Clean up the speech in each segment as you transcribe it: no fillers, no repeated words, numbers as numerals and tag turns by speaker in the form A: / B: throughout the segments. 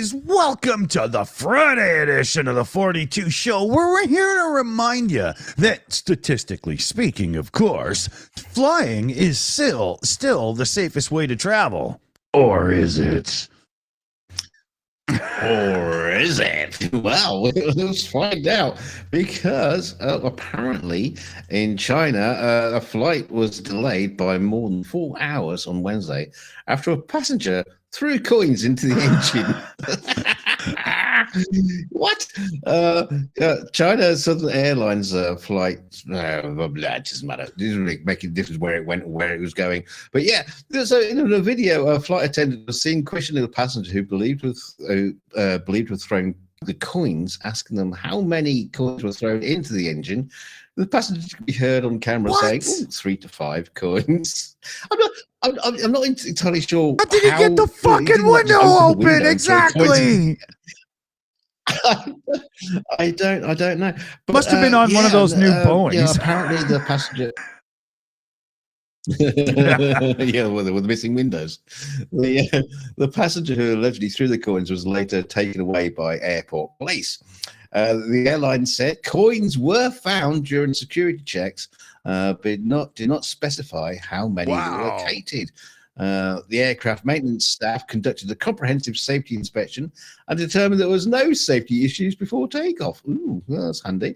A: guys, welcome to the Friday edition of the 42 show, where we're here to remind you that, statistically speaking, of course, flying is still the safest way to travel. Or is it?
B: Or is it? Well, let's find out. Because apparently in China, a flight was delayed by more than 4 hours on Wednesday after a passenger threw coins into the engine. What? China Southern Airlines flight, it doesn't matter. It doesn't really make a difference where it went and where it was going. But yeah, so in a video, a flight attendant was seen questioning a passenger who believed was throwing the coins, asking them how many coins were thrown into the engine. The passenger could be heard on camera saying, 3 to 5 coins. I'm not entirely sure.
A: How did he get the fucking window open? Exactly.
B: I don't know. But,
A: must have been on one of those new Boeings.
B: Yeah, apparently the passenger. Yeah, with the missing windows. The passenger who allegedly threw the coins was later taken away by airport police. The airline said coins were found during security checks, but did not specify how many were located. The aircraft maintenance staff conducted a comprehensive safety inspection and determined there was no safety issues before takeoff. Ooh, that's handy.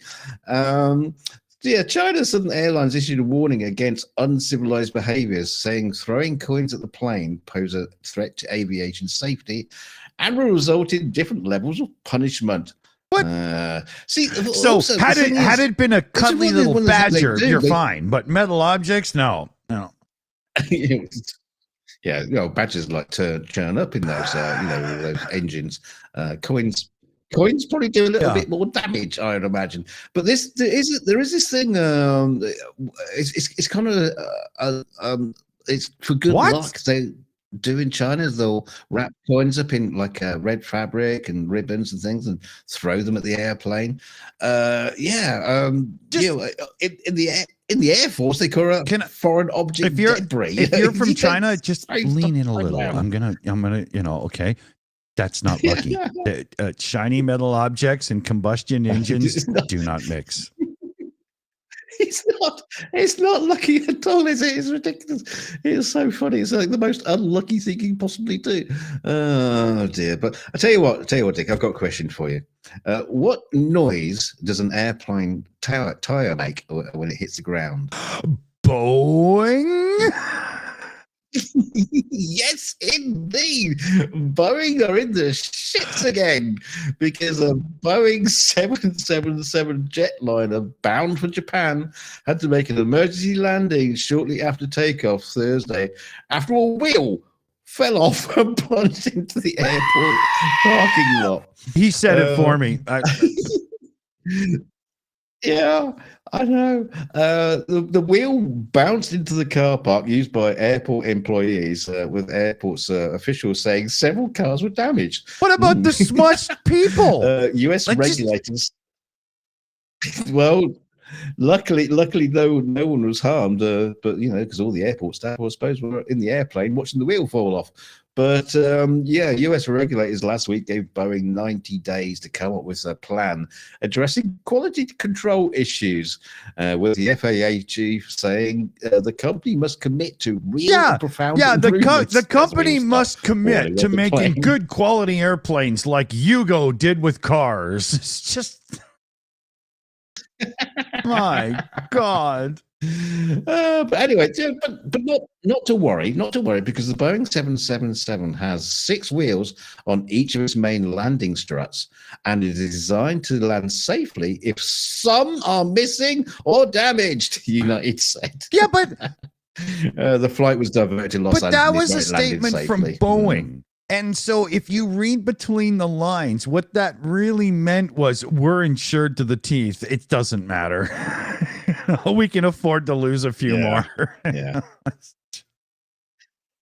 B: China Southern Airlines issued a warning against uncivilized behaviors, saying throwing coins at the plane pose a threat to aviation safety and will result in different levels of punishment.
A: What? So had it been a cuddly little badger, you're fine. But metal objects, no.
B: Yeah, badgers like to churn up in those, those engines. Coins probably do a little bit more damage, I would imagine. But there is this thing. It's kind of it's for good luck. They do in China. They'll wrap coins up in like red fabric and ribbons and things, and throw them at the airplane. In the Air Force, they call it foreign object debris.
A: If you're from China, just lean in a little. I'm gonna, okay. That's not lucky. Shiny metal objects and combustion engines do not mix.
B: It's not lucky at all, is it? It's ridiculous. It's so funny. It's like the most unlucky thing you can possibly do. Oh dear. But I tell you what, Dick, I've got a question for you. What noise does an airplane tire make when it hits the ground?
A: Boeing?
B: Yes, indeed. Boeing are in the shits again because a Boeing 777 jetliner bound for Japan had to make an emergency landing shortly after takeoff Thursday after a wheel fell off and plunged into the airport parking lot.
A: He said it for me.
B: Yeah, I know. The wheel bounced into the car park used by airport employees, with airports officials saying several cars were damaged.
A: What about the smushed people?
B: U.S. regulators. Well, luckily, no one was harmed. But because all the airport staff, I suppose, were in the airplane watching the wheel fall off. But U.S. regulators last week gave Boeing 90 days to come up with a plan addressing quality control issues, with the FAA chief saying the company must commit to real and profound improvements.
A: The company must commit to making good quality airplanes like Hugo did with cars. It's just... My God.
B: But anyway, but not to worry, because the Boeing 777 has 6 wheels on each of its main landing struts, and it is designed to land safely if some are missing or damaged, United said.
A: Yeah, but
B: the flight was diverted to Los Angeles.
A: But that was a statement from Boeing. And so if you read between the lines, what that really meant was we're insured to the teeth. It doesn't matter. We can afford to lose a few more.
B: Yeah.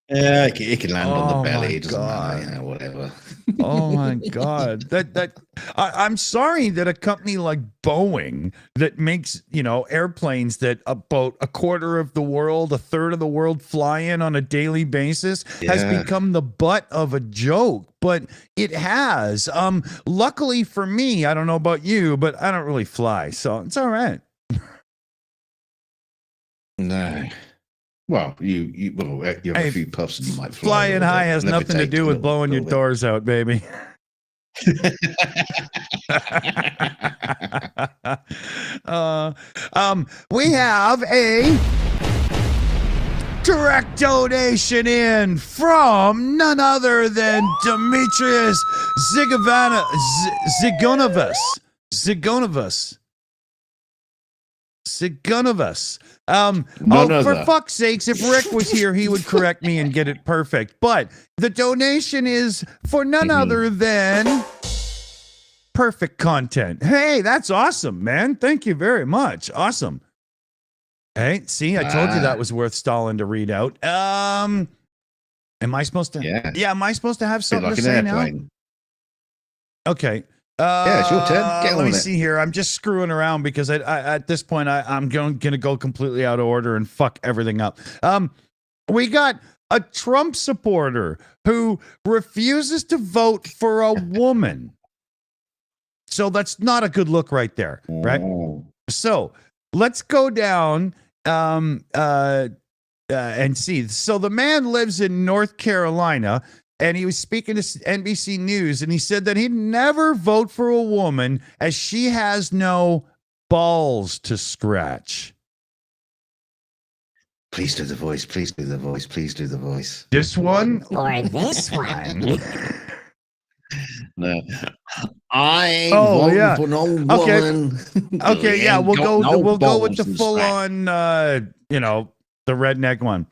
B: Yeah, it can land on the
A: Oh
B: belly.
A: my
B: It doesn't matter,
A: God.
B: whatever.
A: Oh my God. I'm sorry that a company like Boeing that makes, airplanes that about a quarter of the world, a third of the world fly in on a daily basis has
B: Yeah.
A: become the butt of a joke, but it has. Luckily for me, I don't know about you, but I don't really fly, so it's all right.
B: No. Well, you have
A: Hey,
B: a few puffs and you might fly a
A: flying
B: little
A: high
B: bit.
A: has nothing to
B: Levitate
A: do
B: a
A: with blowing your
B: little bit.
A: doors out, baby. We have a direct donation in from none other than Demetrius Zigonovus.
B: None
A: For
B: other.
A: fuck's sakes, if Rick was here, he would correct me and get it perfect. But the donation is for none other than perfect content. Hey, that's awesome, man. Thank you very much. Awesome. Hey, see, I told you that was worth stalling to read out. Am I supposed to?
B: Yeah.
A: Am I supposed to have something
B: Like
A: to
B: an
A: say
B: airplane.
A: now? Okay.
B: Yeah, it's your turn. Get
A: Let
B: on
A: me
B: it.
A: see here. I'm just screwing around because at this point I'm going to go completely out of order and fuck everything up. We got a Trump supporter who refuses to vote for a woman. So that's not a good look right there, right?
B: Oh.
A: So let's go down and see. So the man lives in North Carolina, and he was speaking to NBC News, and he said that he'd never vote for a woman as she has no balls to scratch.
B: Please do the voice. Please do the voice. Please do the voice.
A: This one
C: or this one.
B: No. I ain't voting for no woman.
A: Okay, yeah, we'll go with the
B: balls
A: full
B: scratch.
A: on the redneck one.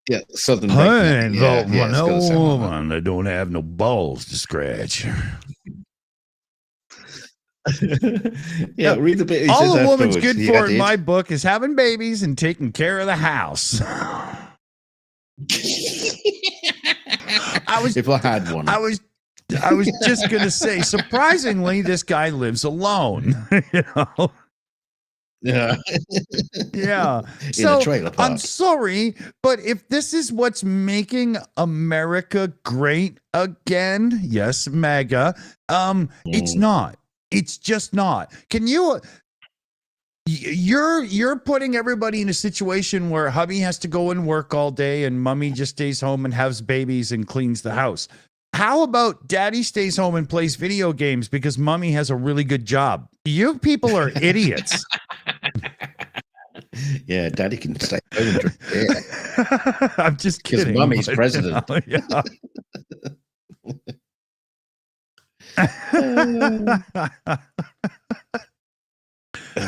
B: Yeah, Southern
A: I
B: redneck.
A: ain't
B: Yeah,
A: voting
B: yeah,
A: for
B: it's gotta
A: no
B: sound like that.
A: woman that don't have no balls to scratch.
B: Yeah, read the bit. He
A: All
B: says
A: a woman's
B: afterwards.
A: good
B: He
A: for in
B: added-
A: my book is having babies and taking care of the house.
B: If I had one.
A: I was just gonna say, surprisingly, this guy lives alone.
B: Yeah.
A: Yeah.
B: In
A: So
B: a trailer park.
A: I'm sorry, but if this is what's making America great again, yes, MAGA, it's not. It's just not. Can you? You're putting everybody in a situation where hubby has to go and work all day and mummy just stays home and has babies and cleans the house. How about daddy stays home and plays video games because mummy has a really good job? You people are idiots.
B: Yeah, daddy can stay home and drink beer.
A: I'm just
B: Because
A: kidding.
B: mummy's
A: but,
B: president.
A: yeah.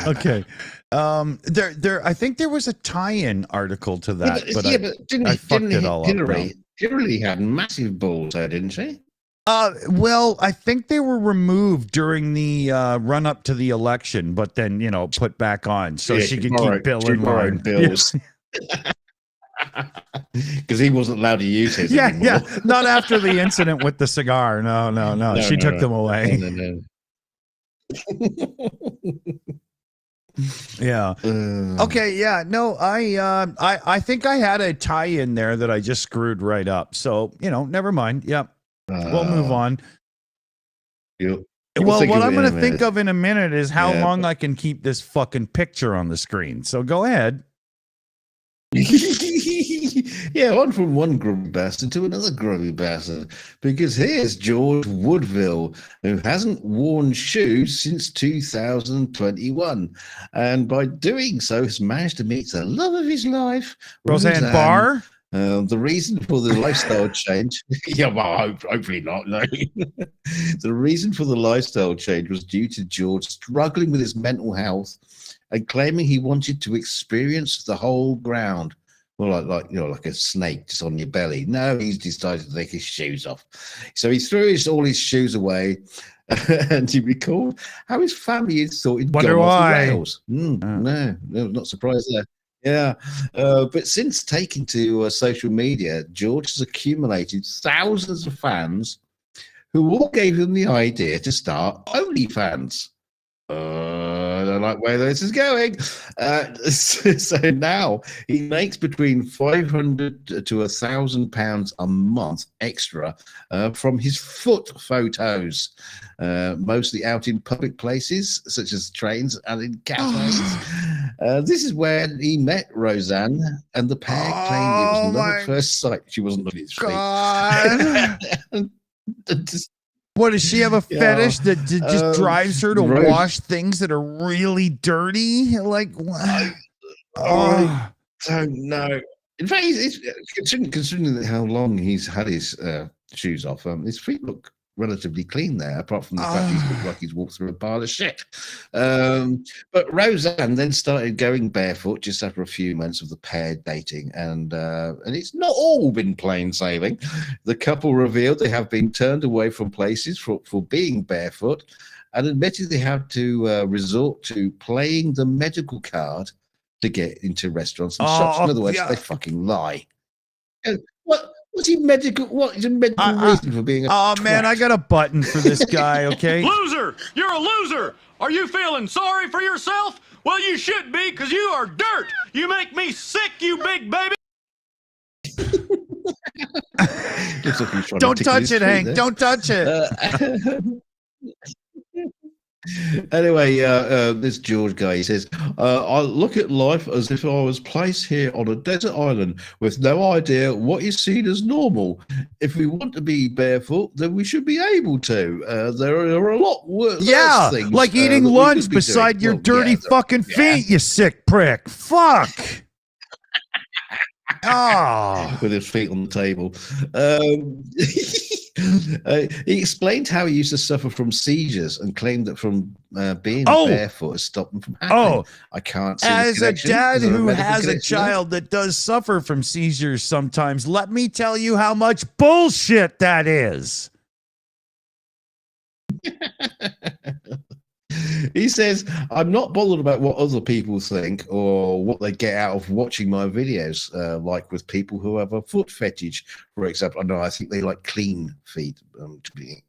A: Okay. I think there was a tie-in article to that, but I fucked it all up.
B: Hillary had massive balls there, didn't she?
A: Well, I think they were removed during the run up to the election, but then put back on so she could keep Bill in line.
B: Bills. Because he wasn't allowed to use his anymore.
A: Yeah, not after the incident with the cigar. No. She took them away.
B: No.
A: Yeah. Okay. Yeah. No. I think I had a tie in there that I just screwed right up. So never mind. Yep. We'll move on.
B: Well,
A: what I'm going to think of in a minute is how long I can keep this fucking picture on the screen. So go ahead.
B: Yeah, on from one grubby bastard to another grubby bastard. Because here's George Woodville, who hasn't worn shoes since 2021. And by doing so, has managed to meet the love of his life,
A: Roseanne Barr.
B: The reason for the lifestyle change, yeah, well, hopefully not. No. The reason for the lifestyle change was due to George struggling with his mental health and claiming he wanted to experience the whole ground. Well, like a snake just on your belly. No, he's decided to take his shoes off. So he threw all his shoes away, and he recalled how his family had thought he'd gone off the rails. No, not surprised there. Yeah, but since taking to social media, George has accumulated thousands of fans who all gave him the idea to start OnlyFans. I don't like where this is going. So now he makes between £500 to £1,000 a month extra from his foot photos, mostly out in public places such as trains and in cafes. This is where he met Roseanne, and the pair claimed it was love at first sight. She wasn't looking at his feet. Just,
A: what, does she have a fetish that just drives her to wash things that are really dirty? Like, what?
B: I don't know. In fact, it's considering how long he's had his shoes off, his feet look relatively clean there, apart from the fact he's looked like he's walked through a pile of shit. But Roseanne then started going barefoot just after a few months of the pair dating, and it's not all been plain sailing. The couple revealed they have been turned away from places for being barefoot, and admitted they had to resort to playing the medical card to get into restaurants and shops. In other words, they fucking lie. What's he medical? What is a medical reason for being a twat?
A: Man, I got a button for this guy, okay?
D: Loser! You're a loser! Are you feeling sorry for yourself? Well, you should be, because you are dirt! You make me sick, you big baby!
A: Don't touch it, Hank. Don't touch it.
B: Anyway, this George guy, he says, I look at life as if I was placed here on a desert island with no idea what is seen as normal. If we want to be barefoot, then we should be able to. There are a lot worse things.
A: Like eating lunch beside your dirty fucking feet, you sick prick. Fuck.
B: With his feet on the table. He explained how he used to suffer from seizures and claimed that from being barefoot has stopped him from happening. I can't see
A: as a dad who has a child that does suffer from seizures sometimes, let me tell you how much bullshit that is.
B: He says, I'm not bothered about what other people think or what they get out of watching my videos, like with people who have a foot fetish, for example. I think they like clean feet, to be,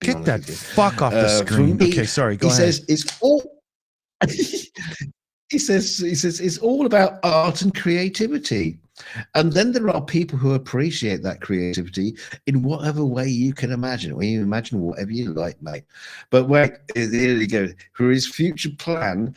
A: Get that fuck off the screen. Okay, sorry, go ahead.
B: He says it's all... He says it's all about art and creativity. And then there are people who appreciate that creativity in whatever way you can imagine. When you imagine whatever you like, mate. But wait, here you go. For his future plan,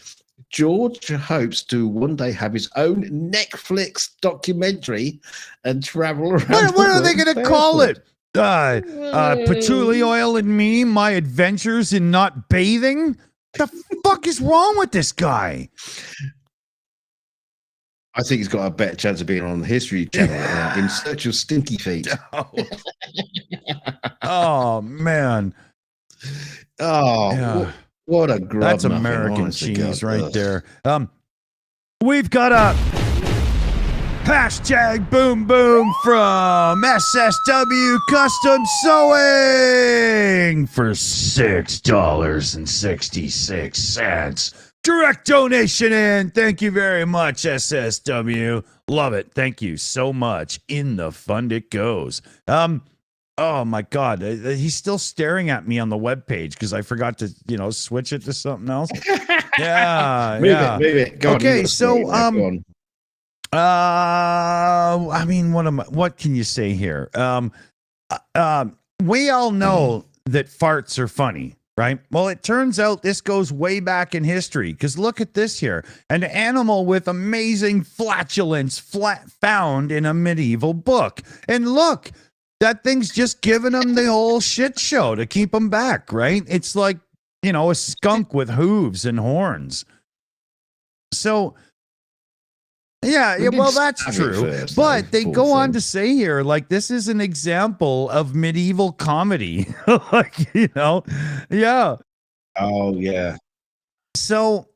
B: George hopes to one day have his own Netflix documentary and travel around.
A: What are they going to call it? Patchouli oil and me, my adventures in not bathing? The fuck is wrong with this guy?
B: I think he's got a better chance of being on the History Channel in search of stinky feet.
A: Oh man!
B: What a grub.
A: That's American cheese right there. We've got a hashtag boom boom from SSW Custom Sewing for $6.66. Direct donation in. Thank you very much, SSW. Love it. Thank you so much. In the fund it goes. Oh my God, he's still staring at me on the webpage because I forgot to, switch it to something else. Yeah,
B: move it. Go
A: okay,
B: on,
A: so I mean, what can you say here? We all know that farts are funny. Right. Well, it turns out this goes way back in history because look at this here. An animal with amazing flatulence found in a medieval book. And look, that thing's just giving them the whole shit show to keep them back. Right. It's like, a skunk with hooves and horns. So, yeah, well, that's true. But they go on to say here, like, this is an example of medieval comedy. Yeah.
B: Oh, yeah.
A: So,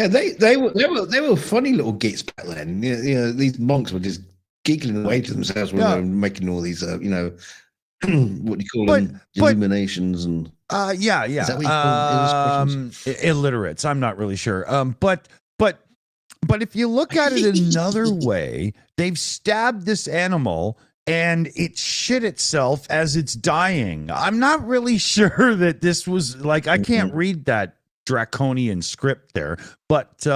B: yeah, they were funny little gits back then. These monks were just giggling away to themselves when they were making all these, what do you call them? Illuminations and.
A: Yeah.
B: Is that what you call
A: illiterates. I'm not really sure. But But if you look at it another way, they've stabbed this animal and it shit itself as it's dying. I'm not really sure that this was like, I can't read that draconian script there, but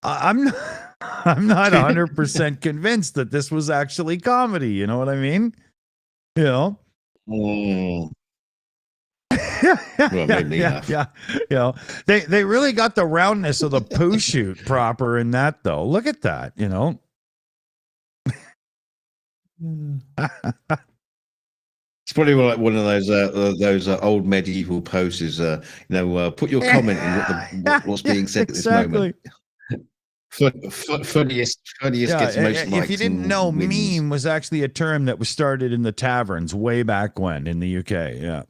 A: I'm not, I'm not 100% convinced that this was actually comedy. You know what I mean? You know?
B: Mm.
A: Well,
B: maybe enough.
A: You know, they really got the roundness of the poo shoot proper in that though. Look at that, you know.
B: It's probably like one of those old medieval poses. Put your comment in what's being said at this moment. Funniest gets most likes.
A: If you didn't know,
B: wins.
A: meme was actually a term that was started in the taverns way back when in the UK. Yeah.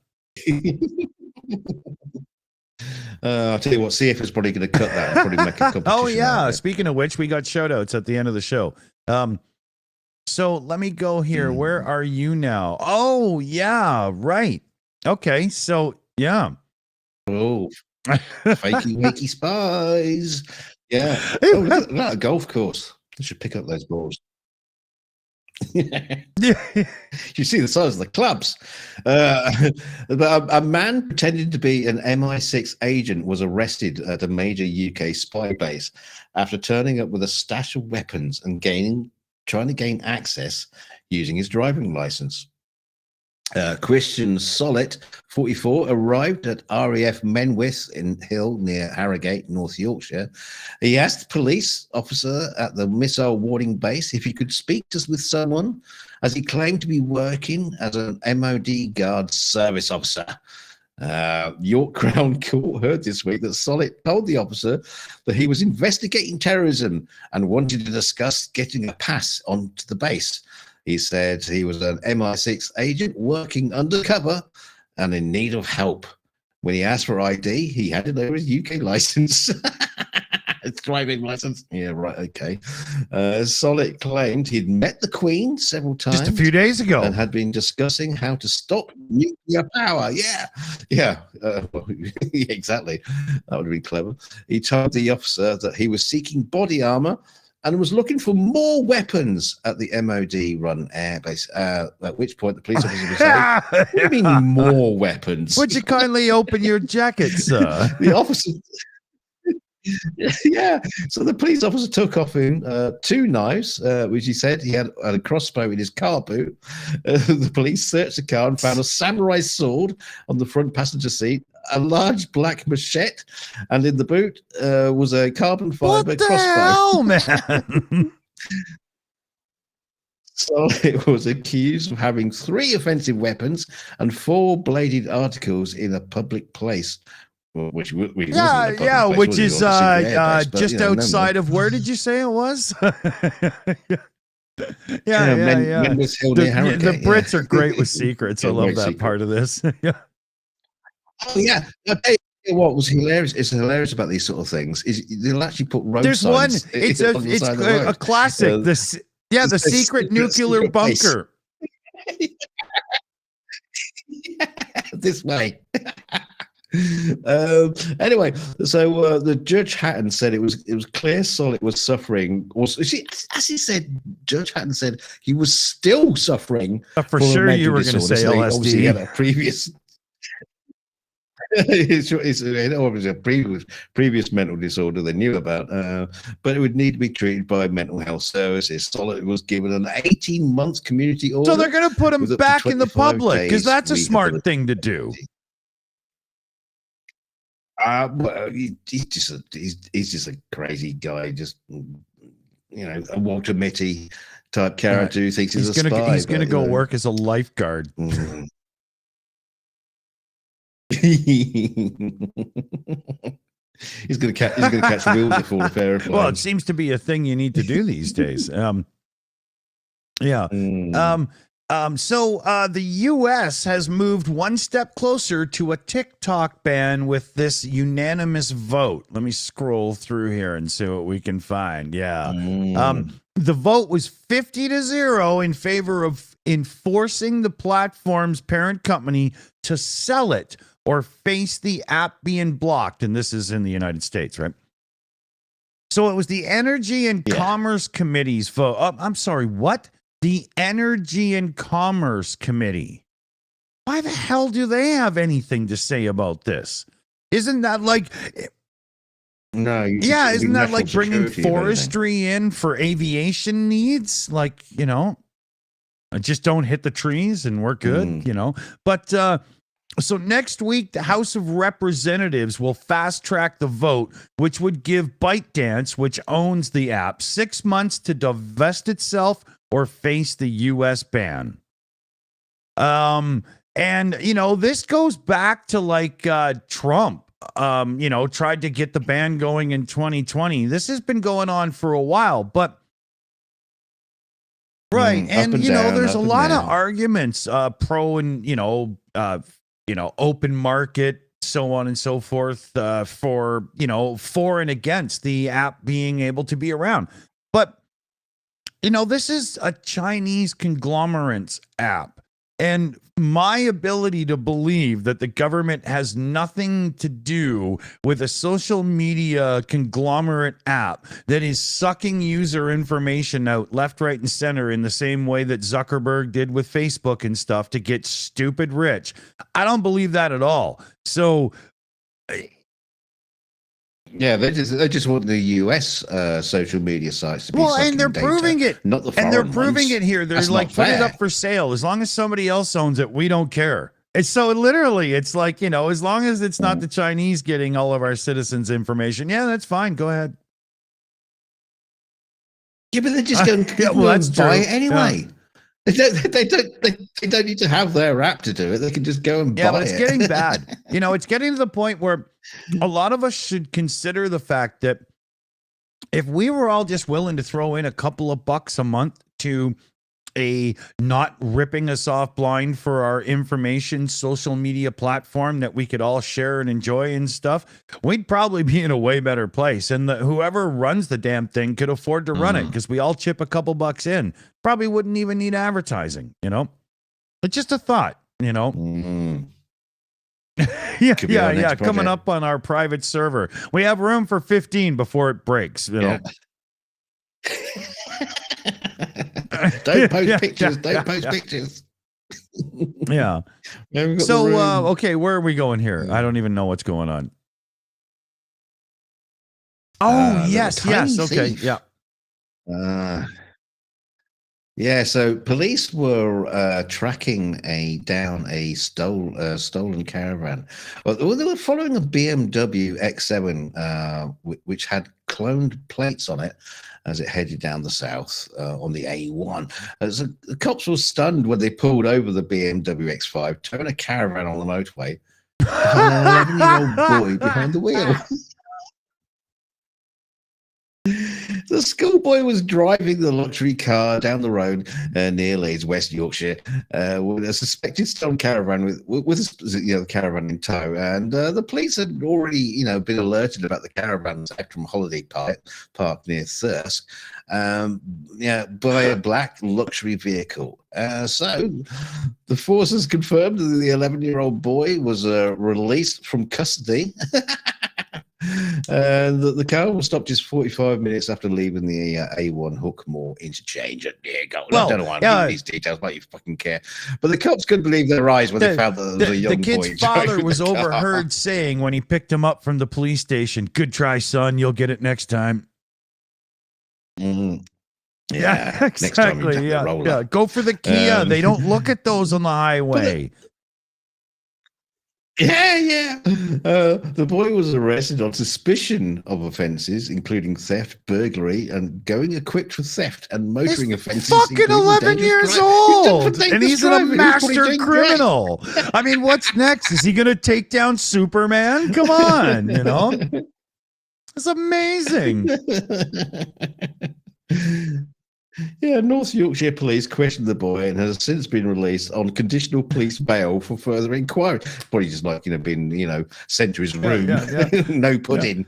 B: I'll tell you what, CF is probably going to cut that and probably make a competition.
A: Oh yeah. Speaking of which, we got shout outs at the end of the show. So let me go here. Where are you now? Oh yeah, right. Okay, so yeah.
B: Oh, fakey wakey spies. Yeah. Oh, look at that, a golf course. I should pick up those balls. You see the size of the clubs. But a man pretending to be an MI6 agent was arrested at a major UK spy base after turning up with a stash of weapons and trying to gain access using his driving license. Christian Solett, 44, arrived at RAF Menwith in Hill near Harrogate, North Yorkshire. He asked the police officer at the missile warning base if he could speak with someone, as he claimed to be working as an MOD Guard service officer. York Crown Court heard this week that Solett told the officer that he was investigating terrorism and wanted to discuss getting a pass onto the base. He said he was an MI6 agent working undercover and in need of help. When he asked for ID, he handed over his UK license. His driving license. Yeah, right, okay. Solett claimed he'd met the Queen several times.
A: Just a few days ago.
B: And had been discussing how to stop nuclear power. Yeah. Exactly. That would be clever. He told the officer that he was seeking body armor and was looking for more weapons at the MOD-run airbase, at which point the police officer was like, what do you mean more weapons?
A: Would you kindly open your jacket, sir?
B: The officer... Yeah, so the police officer took off him 2 knives, which he said he had a crossbow in his car boot. The police searched the car and found a samurai sword on the front passenger seat, a large black machete, and in the boot was a carbon fiber crossbow.
A: What the hell, man?
B: So it was accused of having 3 offensive weapons and 4 bladed articles in a public place. Which is
A: just outside of, where did you say it was? Yeah. The Brits are great with secrets. I love that part of this. Yeah.
B: Oh yeah. What was hilarious? It's hilarious about these sort of things is they'll actually put road
A: There's
B: signs.
A: One. It's a classic. The secret nuclear bunker.
B: This way. Anyway, so the Judge Hatton said it was clear Solett was suffering. As he said, Judge Hatton said he was still suffering.
A: For sure, you were going to say LSD.
B: Obviously, he had a previous. It's a previous mental disorder they knew about, but it would need to be treated by mental health services. Solett was given an 18-month community order.
A: So they're going to put him back in the public because that's a smart thing to do.
B: Well, he's just a crazy guy, just a Walter Mitty type character who thinks he's a spy.
A: He's going to go work as a lifeguard.
B: He's going to catch wheels before the pair of
A: Well, it seems to be a thing you need to do these days. So the U.S. has moved one step closer to a TikTok ban with this unanimous vote. Let me scroll through here and see what we can find. The vote was 50-0 in favor of enforcing the platform's parent company to sell it or face the app being blocked. And this is in the United States, right? So it was the Energy and
B: Yeah.
A: Commerce Committee's vote. I'm sorry, what? The Energy and Commerce Committee. Why the hell do they have anything to say about this? Isn't that like,
B: No.
A: yeah, isn't that like bringing
B: security, if anything.
A: forestry in for aviation needs? Like, you know, just don't hit the trees and we're good, you know? But, so next week, the House of Representatives will fast track the vote, which would give ByteDance, which owns the app, 6 months to divest itself or face the U.S. ban. And, you know, this goes back to like Trump, you know, tried to get the ban going in 2020. This has been going on for a while, but right. And you know, there's a lot of arguments, pro and, open market, so on and so forth, for, you know, for and against the app being able to be around. But, you know, this is a Chinese conglomerates app. And my ability to believe that the government has nothing to do with a social media conglomerate app that is sucking user information out left, right, and center in the same way that Zuckerberg did with Facebook and stuff to get stupid rich. I don't believe that at all. So,
B: yeah, they just want the US social media sites to be
A: well, and they're
B: sucking
A: proving
B: data,
A: it.
B: not the foreign
A: And they're proving
B: ones.
A: it here. They're
B: That's
A: like,
B: not
A: put it
B: fair.
A: up for sale. As long as somebody else owns it, we don't care. It's so literally, it's like, you know, as long as it's not the Chinese getting all of our citizens' information, yeah, that's fine. Go ahead.
B: Yeah, but they're just going
A: Yeah, well, that's
B: buy
A: true.
B: it anyway. They don't need to have their app to do it. They can just go and
A: Yeah,
B: buy
A: but it's
B: it.
A: getting bad. You know, it's getting to the point where a lot of us should consider the fact that if we were all just willing to throw in a couple of bucks a month to a not ripping us off blind for our information social media platform that we could all share and enjoy and stuff, we'd probably be in a way better place. And whoever runs the damn thing could afford to run it because we all chip a couple bucks in. Probably wouldn't even need advertising, you know? But just a thought, you know? Yeah,
B: Could be our next
A: coming
B: project.
A: up on our private server. We have room for 15 before it breaks, you know?
B: Don't post
A: Yeah,
B: pictures.
A: yeah,
B: Don't post
A: yeah.
B: pictures.
A: Yeah.
B: We haven't got the
A: So,
B: room.
A: okay, where are we going here? I don't even know what's going on. Oh,
B: The
A: yes.
B: tiny
A: Okay.
B: thief.
A: Yeah.
B: Yeah, so police were tracking down a stolen caravan. Well, they were following a BMW X7, which had cloned plates on it as it headed down the south on the A1. So the cops were stunned when they pulled over the BMW X5, towing a caravan on the motorway, and an 11-year-old boy behind the wheel. The schoolboy was driving the luxury car down the road near Leeds, West Yorkshire, with a suspected stolen caravan with the caravan in tow. And the police had already, been alerted about the caravan from Holiday Park near Thurs, by a black luxury vehicle. So the forces confirmed that the 11-year-old boy was released from custody. And the car was stopped just 45 minutes after leaving the A1 Humour interchange at Goad. I don't know why I'm giving these details, but you fucking care. But the cops couldn't believe their eyes when they found the young boy.
A: The kid's father
B: driving
A: was
B: the car.
A: overheard saying when he picked him up from the police station, "Good try, son. You'll get it next time."
B: Mm.
A: Yeah,
B: Next time you
A: exactly.
B: take the
A: Yeah,
B: roller.
A: yeah. Go for the Kia. They don't look at those on the highway.
B: Yeah. The boy was arrested on suspicion of offences, including theft, burglary, and going equipped for theft and motoring offences.
A: Fucking
B: including
A: 11
B: dangerous
A: years
B: driving.
A: old,
B: He's
A: and he's a master criminal. I mean, what's next? Is he going to take down Superman? Come on, it's amazing.
B: Yeah, North Yorkshire police questioned the boy and has since been released on conditional police bail for further inquiry. Probably just been, sent to his room.
A: Yeah.
B: No pudding.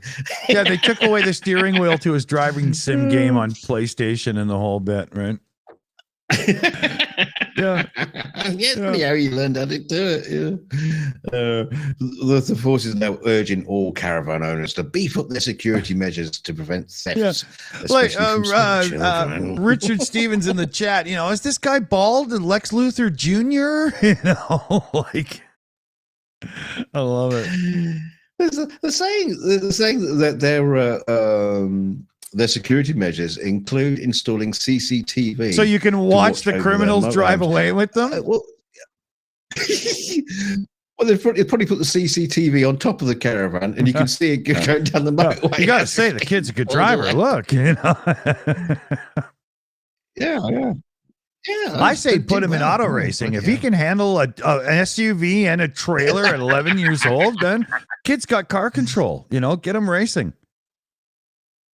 A: Yeah, they took away the steering wheel to his driving sim game on PlayStation and the whole bit, right? Yeah.
B: It's funny how you learned how to do it. Yeah. The force is now urging all caravan owners to beef up their security measures to prevent thefts.
A: Like
B: Especially from small children.
A: Richard Stevens in the chat, is this guy bald and Lex Luthor Jr.? Like, I love it.
B: They're saying that their security measures include installing CCTV.
A: So you can watch the criminals drive away with them?
B: Well, they've probably put the CCTV on top of the caravan, and you can see it going down the motorway.
A: You got to say, the kid's a good driver. Look,
B: Yeah.
A: I say put him in auto racing. If he can handle an SUV and a trailer at 11 years old, then kid's got car control. Get him racing.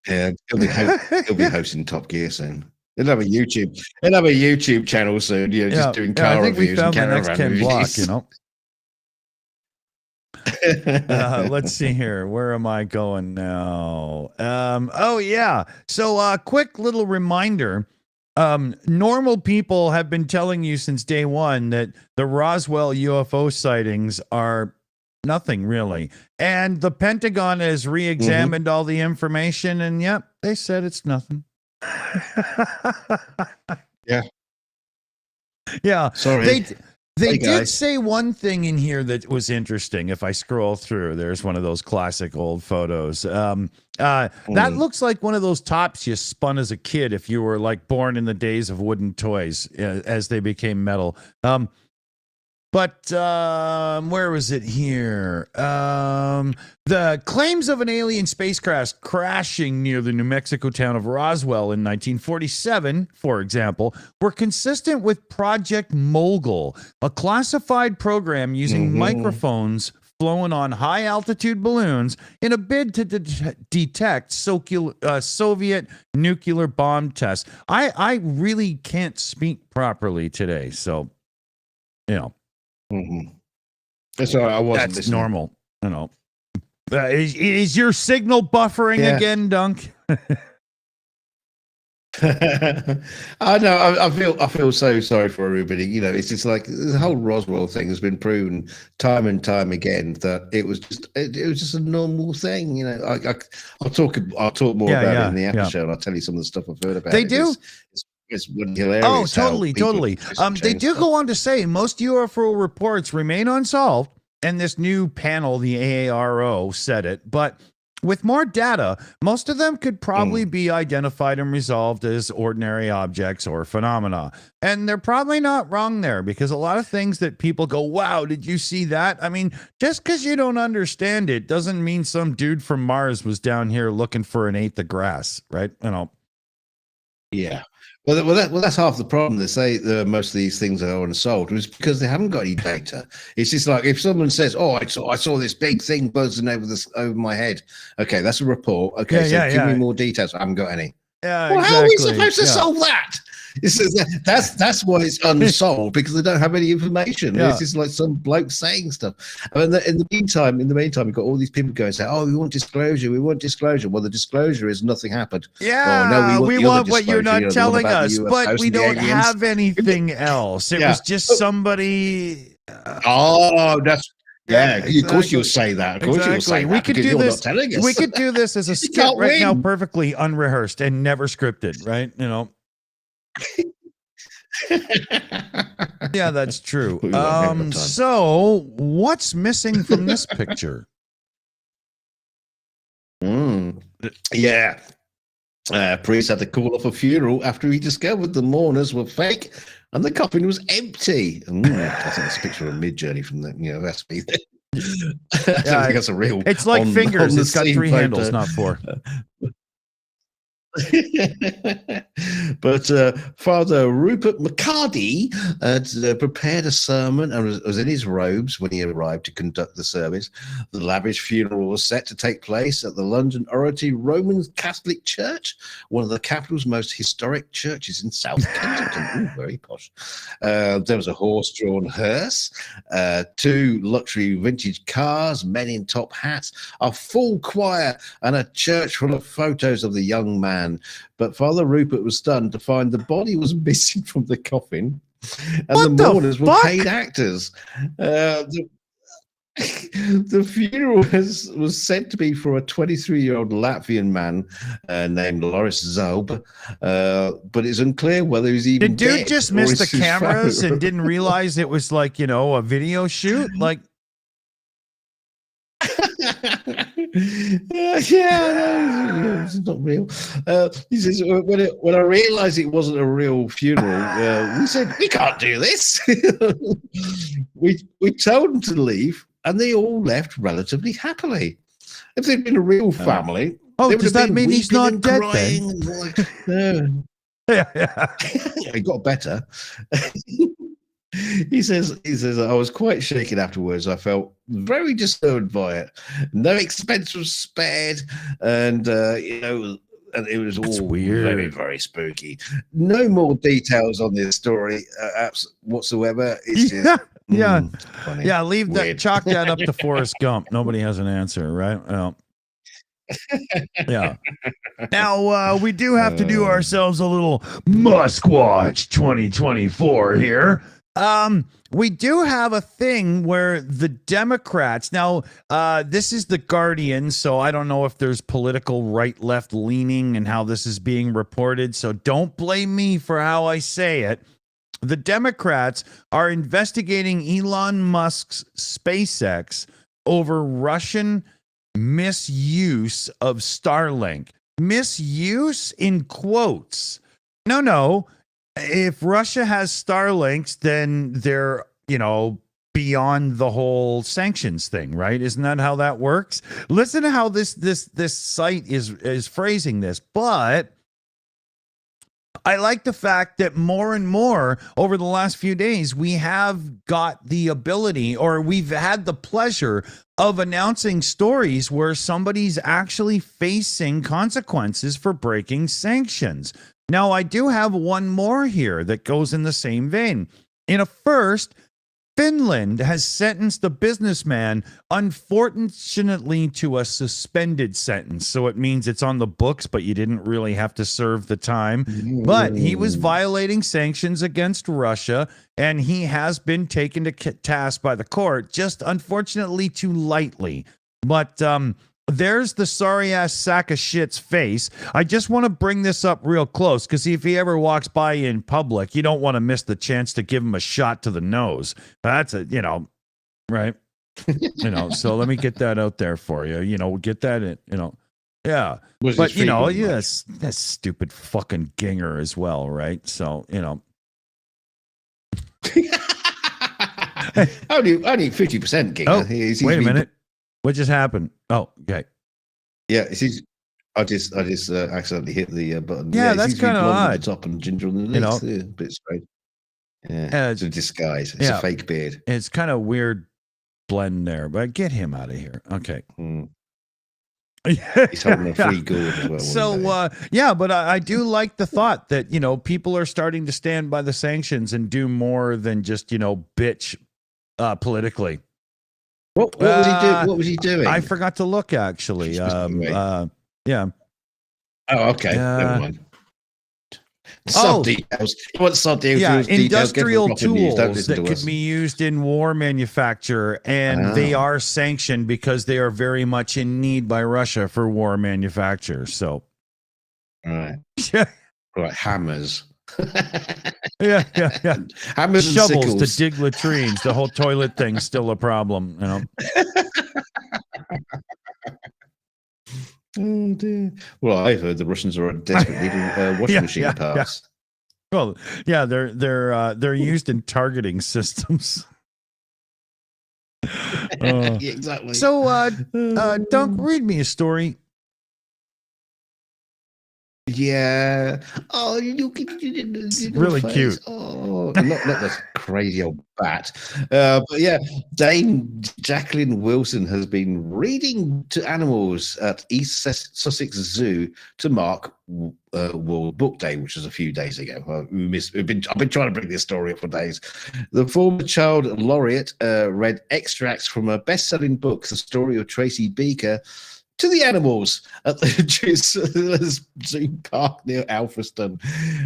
B: Yeah, he'll be hosting Top Gear soon. He'll have a YouTube channel soon. Just doing car
A: I think
B: reviews.
A: We found
B: and
A: the next Ken Block. Let's see here. Where am I going now? Oh yeah. So quick little reminder. Normal people have been telling you since day one that the Roswell UFO sightings are nothing really. And the Pentagon has re-examined all the information, and yep, they said it's nothing.
B: Yeah.
A: Yeah.
B: Sorry.
A: They did say one thing in here that was interesting. If I scroll through, there's one of those classic old photos. That looks like one of those tops you spun as a kid if you were like born in the days of wooden toys as they became metal. But where was it here? The claims of an alien spacecraft crashing near the New Mexico town of Roswell in 1947, for example, were consistent with Project Mogul, a classified program using microphones flown on high-altitude balloons in a bid to detect Soviet nuclear bomb tests. I really can't speak properly today, so,
B: That's all right. I wasn't
A: That's
B: listening.
A: normal. Is your signal buffering again, Dunk?
B: I know. I feel so sorry for everybody. It's just like the whole Roswell thing has been proven time and time again that it was just a normal thing. I'll talk more about it in the episode. And I'll tell you some of the stuff I've heard about.
A: They do.
B: It's hilarious.
A: Oh, totally. They do go on to say most UFO reports remain unsolved, and this new panel, the AARO, said it. But with more data, most of them could probably be identified and resolved as ordinary objects or phenomena. And they're probably not wrong there, because a lot of things that people go, wow, did you see that? I mean, just because you don't understand it doesn't mean some dude from Mars was down here looking for an eighth of grass, right?
B: Yeah. Well, that's half the problem. They say that most of these things are unsolved. It's because they haven't got any data. It's just like if someone says, "Oh, I saw this big thing buzzing over my head." Okay, that's a report. Okay, give me more details. I haven't got any.
A: Yeah,
B: well,
A: exactly.
B: how are we supposed to solve that? That's why it's unsolved, because they don't have any information. It's just like some bloke saying stuff. And in the meantime, we've got all these people going saying, "Oh, we want disclosure. We want disclosure." Well, the disclosure is nothing happened.
A: Yeah,
B: no,
A: we want what you're not telling us, but we don't have anything else. It was just somebody.
B: That's. Yeah, exactly. Of course you'll say that. Of course you'll say that.
A: We could do this. We could do this as a skit right now, perfectly unrehearsed and never scripted, right? Yeah, that's true. So what's missing from this picture?
B: Yeah. Priest had to call off a funeral after he discovered the mourners were fake and the coffin was empty. I think that's a picture of Mid-Journey from the, that's me. I think that's a real.
A: It's like fingers. It's got 3 handles, not 4.
B: But Father Rupert McCarty had prepared a sermon and was in his robes when he arrived to conduct the service. The lavish funeral was set to take place at the London Oratory Roman Catholic Church, one of the capital's most historic churches in South Kensington. Ooh, very posh. There was a horse-drawn hearse, 2 luxury vintage cars, men in top hats, a full choir, and a church full of photos of the young man. But Father Rupert was stunned to find the body was missing from the coffin. and
A: What
B: the
A: the
B: mourners were
A: fuck?
B: paid actors. The funeral was said to be for a 23-year-old Latvian man named Loris Zaub, but it's unclear whether he's even
A: Did dude
B: dead
A: just
B: or
A: miss
B: is
A: the
B: his
A: cameras
B: family-
A: and didn't realize it was like, you know, a video shoot? Like,
B: it's not real. He says, when I realized it wasn't a real funeral, we said, we can't do this. we told them to leave, and they all left relatively happily. If they'd been a real family,
A: oh,
B: they would
A: does
B: have
A: that
B: been
A: mean he's
B: weeping
A: not
B: and
A: dead
B: crying
A: then?
B: and like, no.
A: yeah.
B: He got better. He says, I was quite shaken afterwards. I felt very disturbed by it. No expense was spared, and and it was
A: That's
B: all
A: weird.
B: very, very spooky. No more details on this story whatsoever. It's just funny.
A: Yeah, leave that,
B: Weird.
A: chalk that up to Forrest Gump. Nobody has an answer, right? Well, yeah. Now, we do have to do ourselves a little Musquatch 2024 here. We do have a thing where the Democrats, now, this is the Guardian, so I don't know if there's political right-left leaning and how this is being reported, so don't blame me for how I say it. The Democrats are investigating Elon Musk's SpaceX over Russian misuse of Starlink. Misuse in quotes. No. If Russia has Starlinks, then they're, beyond the whole sanctions thing, right? Isn't that how that works? Listen to how this site is phrasing this, but I like the fact that more and more over the last few days, we have got the ability, or we've had the pleasure of announcing stories where somebody's actually facing consequences for breaking sanctions. Now, I do have one more here that goes in the same vein. In a first, Finland has sentenced a businessman, unfortunately, to a suspended sentence. So it means it's on the books, but you didn't really have to serve the time. But he was violating sanctions against Russia, and he has been taken to task by the court, just unfortunately too lightly. But there's the sorry ass sack of shit's face. I just want to bring this up real close because if he ever walks by you in public, you don't want to miss the chance to give him a shot to the nose. That's right? So let me get that out there for you. Get that in, yeah. But that's stupid fucking Ginger as well, right? So
B: only 50% Ginger.
A: Oh, wait a minute. What just happened? Oh, okay.
B: Yeah, I just accidentally hit the button.
A: Yeah, that's kind of odd.
B: On the top and ginger on the legs. A bit strange. Yeah, it's a disguise. It's a fake beard.
A: It's kind of weird blend there, but get him out of here. Okay.
B: He's holding a free Goad as well.
A: So, but I do like the thought that, people are starting to stand by the sanctions and do more than just, bitch politically.
B: What was he doing? What was he doing?
A: I forgot to look, actually. Yeah.
B: Oh, okay. Never mind. Details. What details?
A: Yeah, industrial
B: tools
A: that could be used in war manufacture, and they are sanctioned because they are very much in need by Russia for war manufacture. So,
B: right, right, hammers.
A: yeah.
B: Hammers and
A: shovels
B: sickles.
A: to dig latrines. The whole toilet thing's still a problem,
B: Oh dear. Well, I've heard the Russians are desperately needing washing machine parts.
A: Yeah. Well, yeah, they're used in targeting systems.
B: Exactly.
A: So, Dunk, read me a story.
B: Yeah. Oh, it's
A: really cute.
B: Oh, not this crazy old bat. But yeah, Dame Jacqueline Wilson has been reading to animals at East Sussex Zoo to mark World Book Day, which was a few days ago. I've been trying to bring this story up for days. The former child laureate read extracts from a best-selling book, The Story of Tracy Beaker, to the animals at the Zoo Park near Alfriston.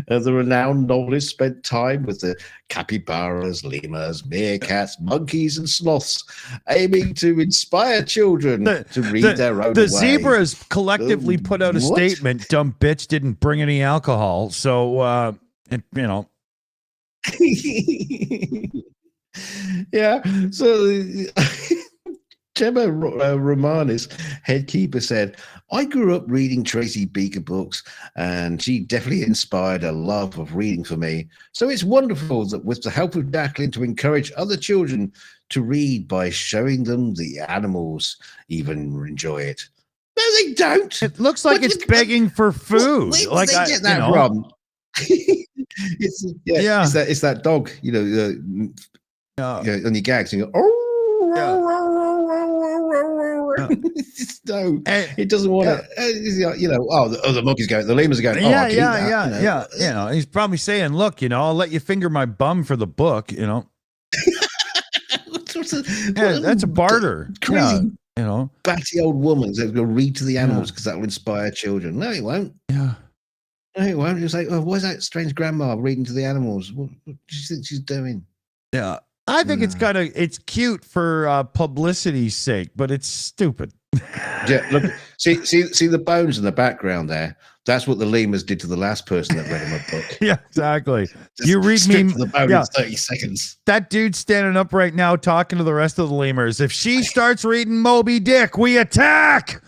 B: The renowned novelist spent time with the capybaras, lemurs, meerkats, monkeys, and sloths, aiming to inspire children to read their own
A: The
B: way.
A: zebras collectively put out a
B: What?
A: statement, dumb bitch didn't bring any alcohol. So,
B: Yeah, so Gemma Romanis, head keeper, said, I grew up reading Tracy Beaker books, and she definitely inspired a love of reading for me. So it's wonderful that with the help of Jacqueline to encourage other children to read by showing them the animals, even enjoy it. No, they don't.
A: it looks like it's begging for food.
B: Where did
A: Like,
B: they get that from? It's that dog, and your gags, and you go, no, it doesn't want it. The monkey's going, the lemurs are going.
A: Yeah. He's probably saying, "Look, I'll let you finger my bum for the book." That's a barter.
B: Crazy,
A: Yeah,
B: batty old woman says, "Go read to the animals because that will inspire children." No, it won't.
A: Yeah.
B: No, it won't. It's like, why is that strange grandma reading to the animals? What do you think she's doing?
A: Yeah. I think it's cute for publicity's sake, but it's stupid.
B: Yeah, look, see the bones in the background there. That's what the lemurs did to the last person that read him a book.
A: Yeah, exactly.
B: Just
A: You read me
B: the bone in 30 seconds.
A: That dude standing up right now talking to the rest of the lemurs. If she starts reading Moby Dick, we attack.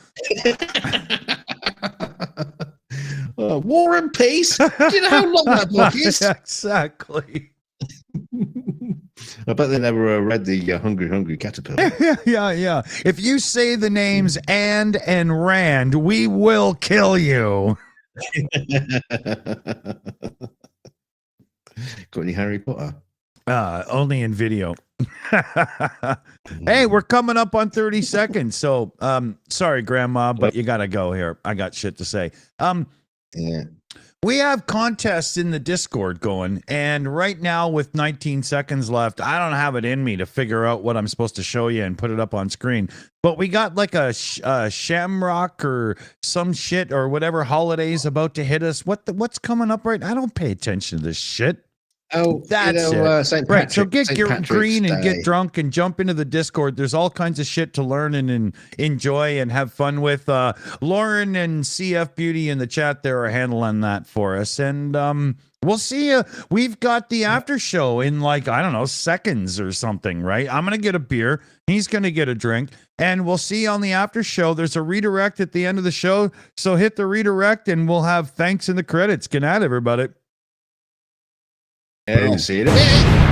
B: War and Peace. Do you know how long that book is?
A: Exactly.
B: I bet they never read the Hungry Caterpillar.
A: Yeah. If you say the names and Rand, we will kill you.
B: Got any Harry Potter?
A: Only in video. Hey, we're coming up on 30 seconds. So, sorry, Grandma, but you gotta go here. I got shit to say.
B: Yeah.
A: We have contests in the Discord going, and right now with 19 seconds left, I don't have it in me to figure out what I'm supposed to show you and put it up on screen. But we got like a Shamrock or some shit or whatever holidays about to hit us. What's coming up right? I don't pay attention to this shit.
B: Oh,
A: that's it.
B: St.
A: Right, so get
B: Patrick's
A: green and
B: Day.
A: get drunk and jump into the Discord. There's all kinds of shit to learn and enjoy and have fun with. Lauren and CF Beauty in the chat there are handling that for us. And we'll see you. We've got the after show in seconds or something, right? I'm going to get a beer. He's going to get a drink. And we'll see you on the after show. There's a redirect at the end of the show. So hit the redirect and we'll have thanks in the credits. Good night, everybody.
B: Yeah, see you in a bit.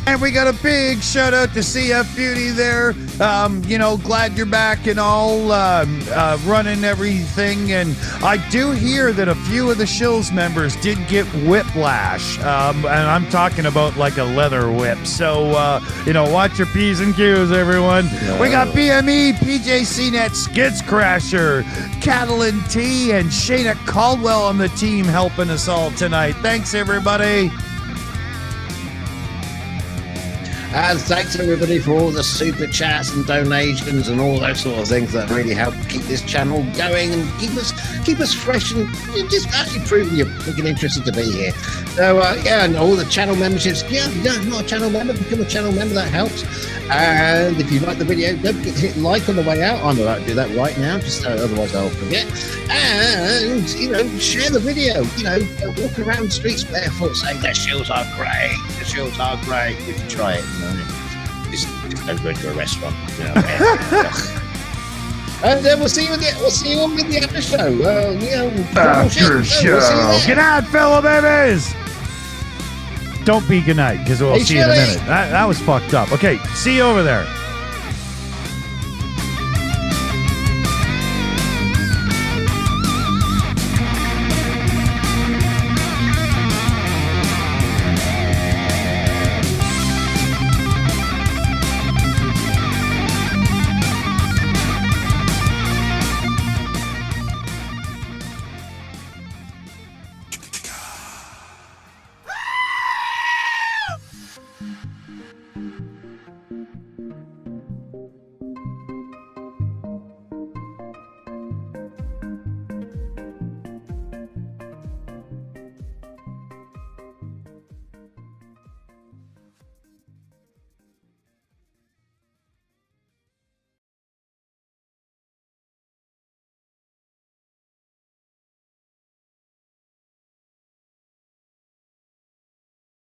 A: And we got a big shout out to CF Beauty there. Glad you're back and all running everything. And I do hear that a few of the Shills members did get whiplash. And I'm talking about like a leather whip. So, watch your P's and Q's, everyone. We got BME, PJ CNET, Skids Crasher, Catalan T, and Shayna Caldwell on the team helping us all tonight. Thanks, everybody.
B: And thanks everybody for all the super chats and donations and all those sort of things that really help keep this channel going and keep us fresh and just actually proving you're fucking interested to be here. So and all the channel memberships. Yeah, if you're not a channel member, become a channel member. That helps. And if you like the video, don't forget to hit like on the way out. I'm about to do that right now, just otherwise I'll forget. And share the video. Walk around the streets barefoot, saying the Shills are great. The Shills are great. You can try it. Just don't go to a restaurant. And we'll see you on with the after show.
A: After show. Good night, fellow babies. Don't be good night because we'll see you in a minute. That was fucked up. Okay, see you over there.